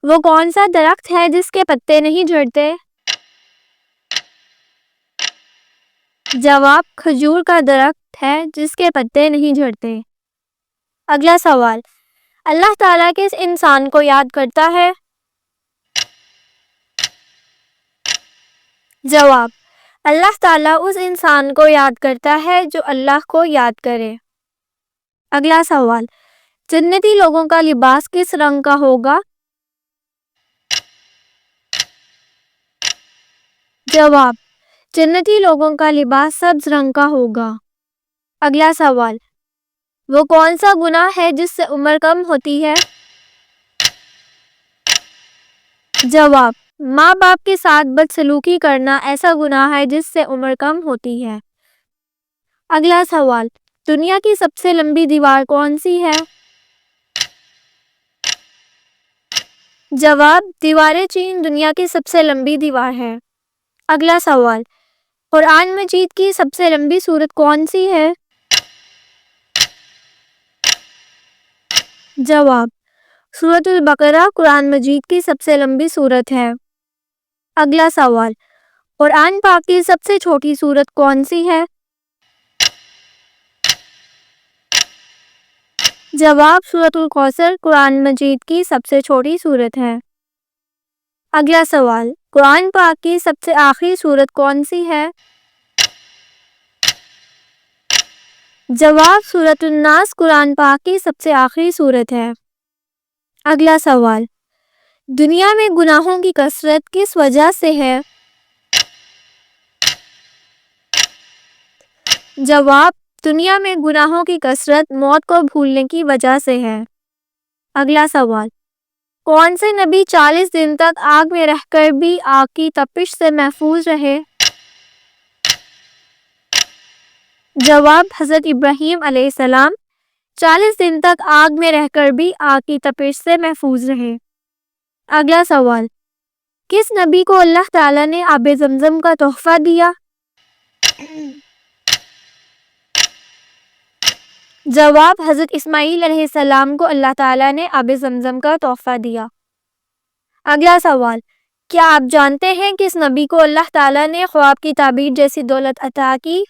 وہ کون سا درخت ہے جس کے پتے نہیں جھڑتے؟ جواب، کھجور کا درخت ہے جس کے پتے نہیں جھڑتے۔ اگلا سوال، اللہ تعالیٰ کس انسان کو یاد کرتا ہے؟ جواب، اللہ تعالیٰ اس انسان کو یاد کرتا ہے جو اللہ کو یاد کرے۔ اگلا سوال، جنتی لوگوں کا لباس کس رنگ کا ہوگا؟ جواب، جنتی لوگوں کا لباس سبز رنگ کا ہوگا۔ اگلا سوال، وہ کون سا گناہ ہے جس سے عمر کم ہوتی ہے؟ جواب، ماں باپ کے ساتھ بدسلوکی کرنا ایسا گناہ ہے جس سے عمر کم ہوتی ہے۔ اگلا سوال، دنیا کی سب سے لمبی دیوار کون سی ہے؟ جواب، دیوار چین دنیا کی سب سے لمبی دیوار ہے۔ اگلا سوال، قرآن مجید کی سب سے لمبی سورت کون سی ہے؟ جواب، سورۃ البقرہ قرآن مجید کی سب سے لمبی سورت ہے۔ اگلا سوال، قرآن پاک کی سب سے چھوٹی سورت کون سی ہے؟ جواب، سورۃ الکوثر قرآن مجید کی سب سے چھوٹی سورت ہے۔ اگلا سوال، قرآن پاک کی سب سے آخری سورت کون سی ہے؟ جواب، سورۃ الناس قرآن پاک کی سب سے آخری سورت ہے۔ اگلا سوال، دنیا میں گناہوں کی کثرت کس وجہ سے ہے؟ جواب، دنیا میں گناہوں کی کثرت موت کو بھولنے کی وجہ سے ہے۔ اگلا سوال، کون سے نبی 40 دن تک آگ میں رہ کر بھی آگ کی تپش سے محفوظ رہے؟ جواب، حضرت ابراہیم علیہ السلام 40 دن تک آگ میں رہ کر بھی آگ کی تپش سے محفوظ رہے۔ اگلا سوال، کس نبی کو اللہ تعالیٰ نے آب زمزم کا تحفہ دیا؟ جواب، حضرت اسماعیل علیہ السلام کو اللہ تعالیٰ نے آب زمزم کا تحفہ دیا۔ اگلا سوال، کیا آپ جانتے ہیں کس نبی کو اللہ تعالیٰ نے خواب کی تعبیر جیسی دولت عطا کی؟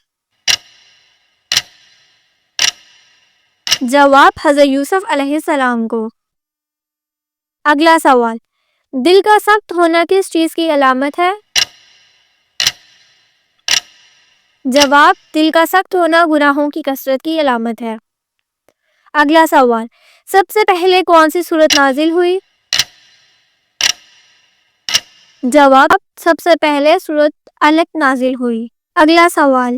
جواب، حضرت یوسف علیہ السلام کو۔ اگلا سوال، دل کا سخت ہونا کس چیز کی علامت ہے؟ جواب، دل کا سخت ہونا گناہوں کی کثرت کی علامت ہے۔ اگلا سوال، سب سے پہلے کون سی سورت نازل ہوئی؟ جواب، سب سے پہلے سورت علق نازل ہوئی۔ اگلا سوال،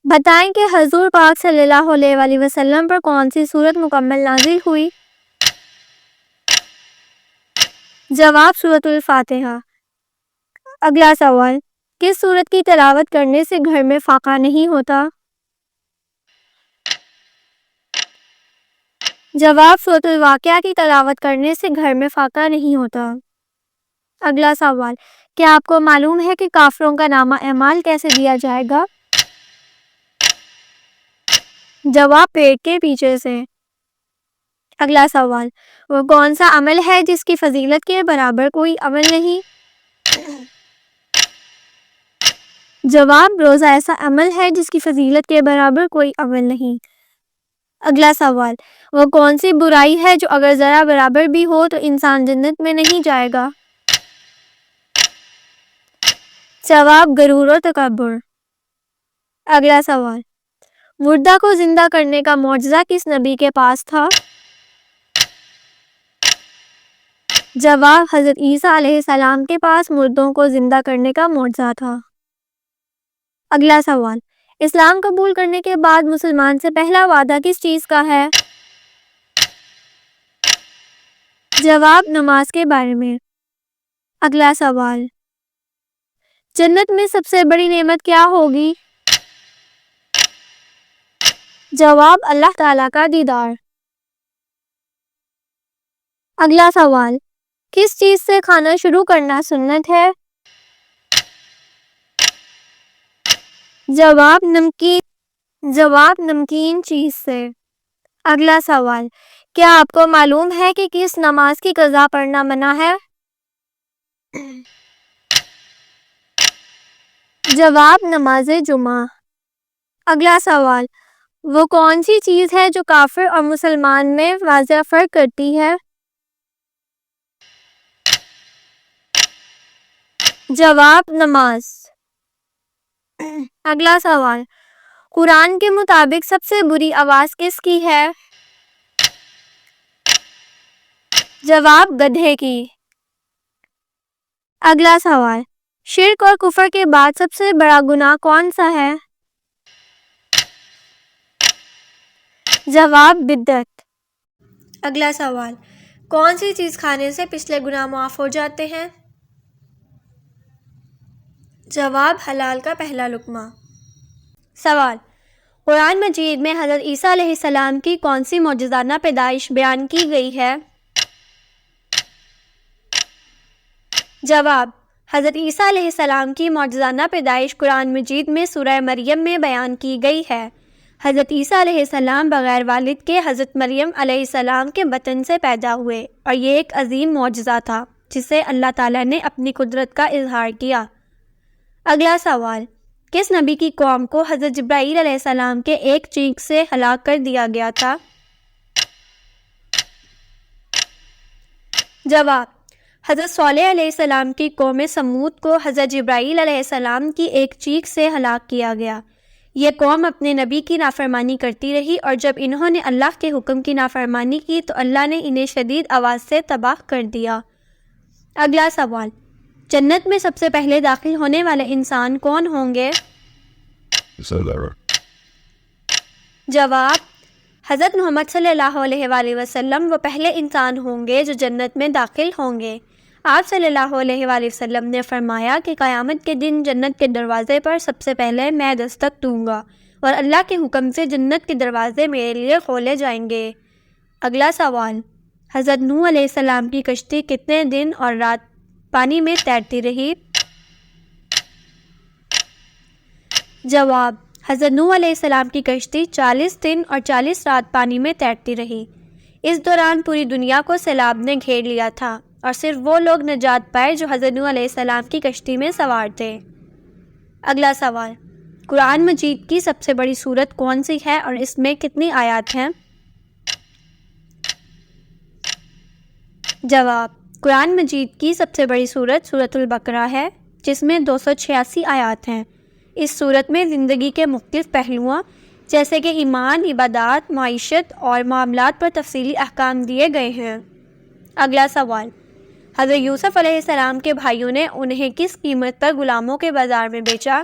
بتائیں کہ حضور پاک صلی اللہ علیہ وآلہ وسلم پر کون سی سورت مکمل نازل ہوئی؟ جواب، سورۃ الفاتحہ۔ اگلا سوال، کس سورت کی تلاوت کرنے سے گھر میں فاقہ نہیں ہوتا؟ جواب، سورۃ الواقعہ کی تلاوت کرنے سے گھر میں فاقہ نہیں ہوتا۔ اگلا سوال، کیا آپ کو معلوم ہے کہ کافروں کا نامہ اعمال کیسے دیا جائے گا؟ جواب، پیٹ کے پیچھے سے۔ اگلا سوال، وہ کون سا عمل ہے جس کی فضیلت کے برابر کوئی عمل نہیں؟ جواب، روزہ ایسا عمل ہے جس کی فضیلت کے برابر کوئی عمل نہیں۔ اگلا سوال، وہ کون سی برائی ہے جو اگر ذرا برابر بھی ہو تو انسان جنت میں نہیں جائے گا؟ جواب، غرور و تکبر۔ اگلا سوال، مردہ کو زندہ کرنے کا معجزہ کس نبی کے پاس تھا؟ جواب، حضرت عیسیٰ علیہ السلام کے پاس مردوں کو زندہ کرنے کا معجزہ تھا۔ اگلا سوال، اسلام قبول کرنے کے بعد مسلمان سے پہلا وعدہ کس چیز کا ہے؟ جواب، نماز کے بارے میں۔ اگلا سوال، جنت میں سب سے بڑی نعمت کیا ہوگی؟ جواب، اللہ تعالیٰ کا دیدار۔ اگلا سوال، کس چیز سے کھانا شروع کرنا سنت ہے؟ جواب، نمکین چیز سے۔ اگلا سوال، کیا آپ کو معلوم ہے کہ کس نماز کی قضا پڑھنا منع ہے؟ جواب: نماز جمعہ۔ اگلا سوال: وہ کون سی چیز ہے جو کافر اور مسلمان میں واضح فرق کرتی ہے؟ جواب: نماز۔ اگلا سوال: قرآن کے مطابق سب سے بری آواز کس کی ہے؟ جواب: گدھے کی۔ اگلا سوال: شرک اور کفر کے بعد سب سے بڑا گناہ کون سا ہے؟ جواب: بدعت۔ اگلا سوال: کون سی چیز کھانے سے پچھلے گناہ معاف ہو جاتے ہیں؟ جواب: حلال کا پہلا لقمہ۔ سوال: قرآن مجید میں حضرت عیسیٰ علیہ السلام کی کون سی معجزانہ پیدائش بیان کی گئی ہے؟ جواب: حضرت عیسیٰ علیہ السلام کی معجزانہ پیدائش قرآن مجید میں سورہ مریم میں بیان کی گئی ہے۔ حضرت عیسیٰ علیہ السلام بغیر والد کے حضرت مریم علیہ السلام کے بطن سے پیدا ہوئے، اور یہ ایک عظیم معجزہ تھا جس سے اللہ تعالیٰ نے اپنی قدرت کا اظہار کیا۔ اگلا سوال: کس نبی کی قوم کو حضرت جبرائیل علیہ السلام کے ایک چینخ سے ہلاک کر دیا گیا تھا؟ جواب: حضرت صالح علیہ السلام کی قوم سمود کو حضرت جبرائیل علیہ السلام کی ایک چینخ سے ہلاک کیا گیا۔ یہ قوم اپنے نبی کی نافرمانی کرتی رہی، اور جب انہوں نے اللہ کے حکم کی نافرمانی کی تو اللہ نے انہیں شدید آواز سے تباہ کر دیا۔ اگلا سوال: جنت میں سب سے پہلے داخل ہونے والے انسان کون ہوں گے؟ جواب: حضرت محمد صلی اللہ علیہ وآلہ وسلم وہ پہلے انسان ہوں گے جو جنت میں داخل ہوں گے۔ آپ صلی اللہ علیہ وآلہ وسلم نے فرمایا کہ قیامت کے دن جنت کے دروازے پر سب سے پہلے میں دستک دوں گا، اور اللہ کے حکم سے جنت کے دروازے میرے لیے کھولے جائیں گے۔ اگلا سوال: حضرت نوح علیہ السلام کی کشتی کتنے دن اور رات پانی میں تیرتی رہی؟ جواب: حضرت نوح علیہ السلام کی کشتی 40 دن اور 40 رات پانی میں تیرتی رہی۔ اس دوران پوری دنیا کو سیلاب نے گھیر لیا تھا، اور صرف وہ لوگ نجات پائے جو حضرت نوح علیہ السلام کی کشتی میں سوار تھے۔ اگلا سوال: قرآن مجید کی سب سے بڑی سورت کون سی ہے اور اس میں کتنی آیات ہیں؟ جواب: قرآن مجید کی سب سے بڑی سورت سورۃ البقرہ ہے، جس میں 286 آیات ہیں۔ اس سورت میں زندگی کے مختلف پہلوؤں جیسے کہ ایمان، عبادات، معیشت اور معاملات پر تفصیلی احکام دیے گئے ہیں۔ اگلا سوال: حضرت یوسف علیہ السلام کے بھائیوں نے انہیں کس قیمت پر غلاموں کے بازار میں بیچا؟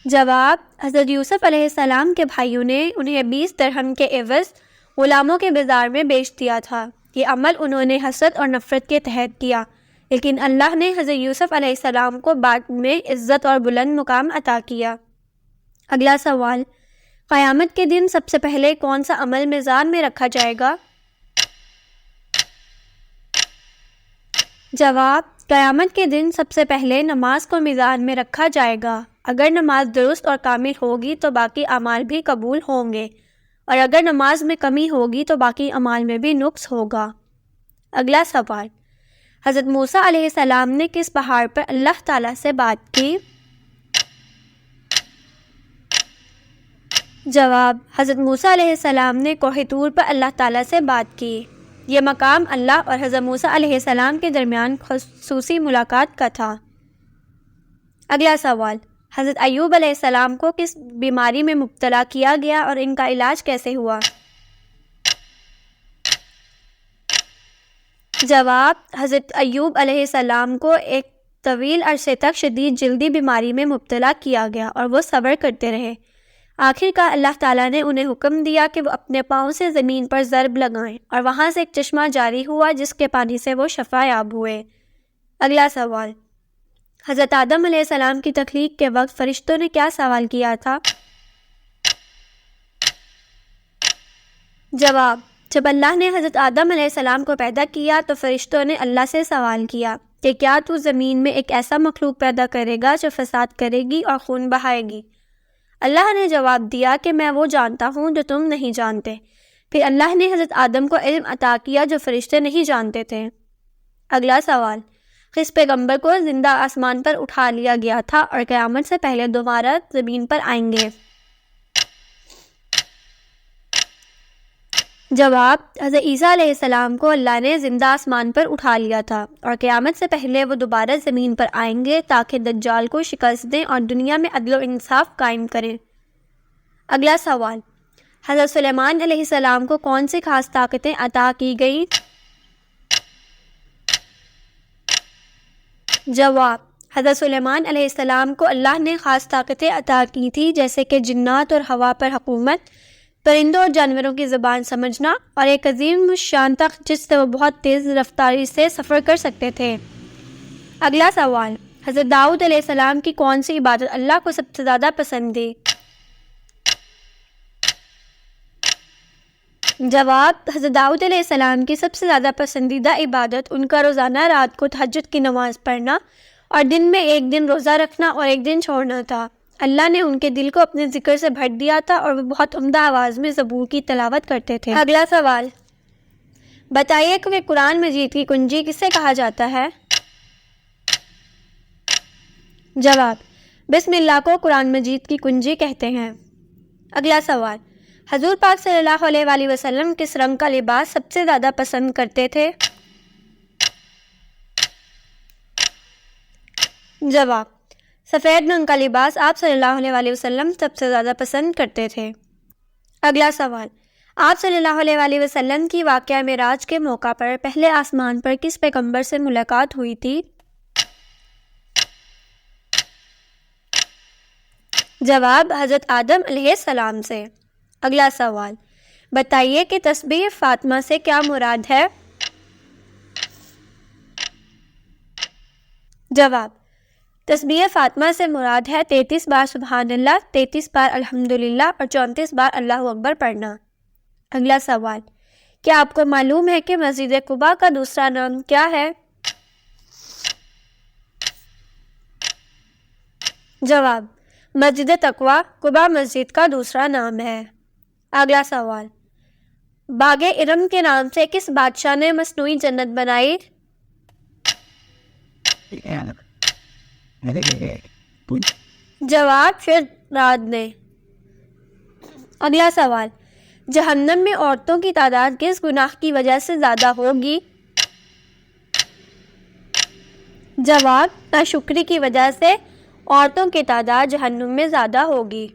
جواب: حضرت یوسف علیہ السلام کے بھائیوں نے انہیں 20 درہم کے عوض غلاموں کے بازار میں بیچ دیا تھا۔ یہ عمل انہوں نے حسد اور نفرت کے تحت کیا، لیکن اللہ نے حضرت یوسف علیہ السلام کو بعد میں عزت اور بلند مقام عطا کیا۔ اگلا سوال: قیامت کے دن سب سے پہلے کون سا عمل میزان میں رکھا جائے گا؟ جواب: قیامت کے دن سب سے پہلے نماز کو میزان میں رکھا جائے گا۔ اگر نماز درست اور کامل ہوگی تو باقی اعمال بھی قبول ہوں گے، اور اگر نماز میں کمی ہوگی تو باقی اعمال میں بھی نقص ہوگا۔ اگلا سوال: حضرت موسیٰ علیہ السلام نے کس پہاڑ پر اللہ تعالیٰ سے بات کی؟ جواب: حضرت موسیٰ علیہ السلام نے کوہ طور پر اللہ تعالیٰ سے بات کی۔ یہ مقام اللہ اور حضرت موسیٰ علیہ السلام کے درمیان خصوصی ملاقات کا تھا۔ اگلا سوال: حضرت ایوب علیہ السلام کو کس بیماری میں مبتلا کیا گیا اور ان کا علاج کیسے ہوا؟ جواب: حضرت ایوب علیہ السلام کو ایک طویل عرصے تک شدید جلدی بیماری میں مبتلا کیا گیا اور وہ صبر کرتے رہے۔ آخر کار اللہ تعالیٰ نے انہیں حکم دیا کہ وہ اپنے پاؤں سے زمین پر ضرب لگائیں، اور وہاں سے ایک چشمہ جاری ہوا جس کے پانی سے وہ شفا یاب ہوئے۔ اگلا سوال: حضرت آدم علیہ السلام کی تخلیق کے وقت فرشتوں نے کیا سوال کیا تھا؟ جواب: جب اللہ نے حضرت آدم علیہ السلام کو پیدا کیا تو فرشتوں نے اللہ سے سوال کیا کہ کیا تو زمین میں ایک ایسا مخلوق پیدا کرے گا جو فساد کرے گی اور خون بہائے گی؟ اللہ نے جواب دیا کہ میں وہ جانتا ہوں جو تم نہیں جانتے۔ پھر اللہ نے حضرت آدم کو علم عطا کیا جو فرشتے نہیں جانتے تھے۔ اگلا سوال، کس پیغمبر کو زندہ آسمان پر اٹھا لیا گیا تھا اور قیامت سے پہلے دوبارہ زمین پر آئیں گے؟ جواب، حضرت عیسیٰ علیہ السلام کو اللہ نے زندہ آسمان پر اٹھا لیا تھا اور قیامت سے پہلے وہ دوبارہ زمین پر آئیں گے تاکہ دجال کو شکست دیں اور دنیا میں عدل و انصاف قائم کریں۔ اگلا سوال، حضرت سلیمان علیہ السلام کو کون سی خاص طاقتیں عطا کی گئیں؟ جواب، حضرت سلیمان علیہ السلام کو اللہ نے خاص طاقتیں عطا کی تھی، جیسے کہ جنات اور ہوا پر حکومت، پرندوں اور جانوروں کی زبان سمجھنا، اور ایک عظیم الشان تخت جس سے وہ بہت تیز رفتاری سے سفر کر سکتے تھے۔ اگلا سوال، حضرت داؤد علیہ السلام کی کون سی عبادت اللہ کو سب سے زیادہ پسند تھی؟ جواب، حضرت داؤد علیہ السلام کی سب سے زیادہ پسندیدہ عبادت ان کا روزانہ رات کو تہجد کی نماز پڑھنا اور دن میں ایک دن روزہ رکھنا اور ایک دن چھوڑنا تھا۔ اللہ نے ان کے دل کو اپنے ذکر سے بھر دیا تھا اور وہ بہت عمدہ آواز میں زبور کی تلاوت کرتے تھے۔ اگلا سوال، بتائیے کہ قرآن مجید کی کنجی کسے کہا جاتا ہے؟ جواب، بسم اللہ کو قرآن مجید کی کنجی کہتے ہیں۔ اگلا سوال، حضور پاک صلی اللہ علیہ وآلہ وسلم کس رنگ کا لباس سب سے زیادہ پسند کرتے تھے؟ جواب، سفید رنگ کا لباس آپ صلی اللہ علیہ وآلہ وسلم سب سے زیادہ پسند کرتے تھے۔ اگلا سوال، آپ صلی اللہ علیہ وآلہ وسلم کی واقعہ معراج کے موقع پر پہلے آسمان پر کس پیغمبر سے ملاقات ہوئی تھی؟ جواب، حضرت آدم علیہ السلام سے۔ اگلا سوال، بتائیے کہ تسبیح فاطمہ سے کیا مراد ہے؟ جواب، تسبیح فاطمہ سے مراد ہے 33 بار سبحان اللہ، 33 بار الحمدللہ اور 34 بار اللہ اکبر پڑھنا۔ اگلا سوال، کیا آپ کو معلوم ہے کہ مسجد قباء کا دوسرا نام کیا ہے؟ جواب، مسجد تقویٰ قباء مسجد کا دوسرا نام ہے۔ اگلا سوال، باغ ارم کے نام سے کس بادشاہ نے مصنوعی جنت بنائی؟ جواب، شداد نے۔ اگلا سوال، جہنم میں عورتوں کی تعداد کس گناہ کی وجہ سے زیادہ ہوگی؟ جواب، ناشکری کی وجہ سے عورتوں کی تعداد جہنم میں زیادہ ہوگی۔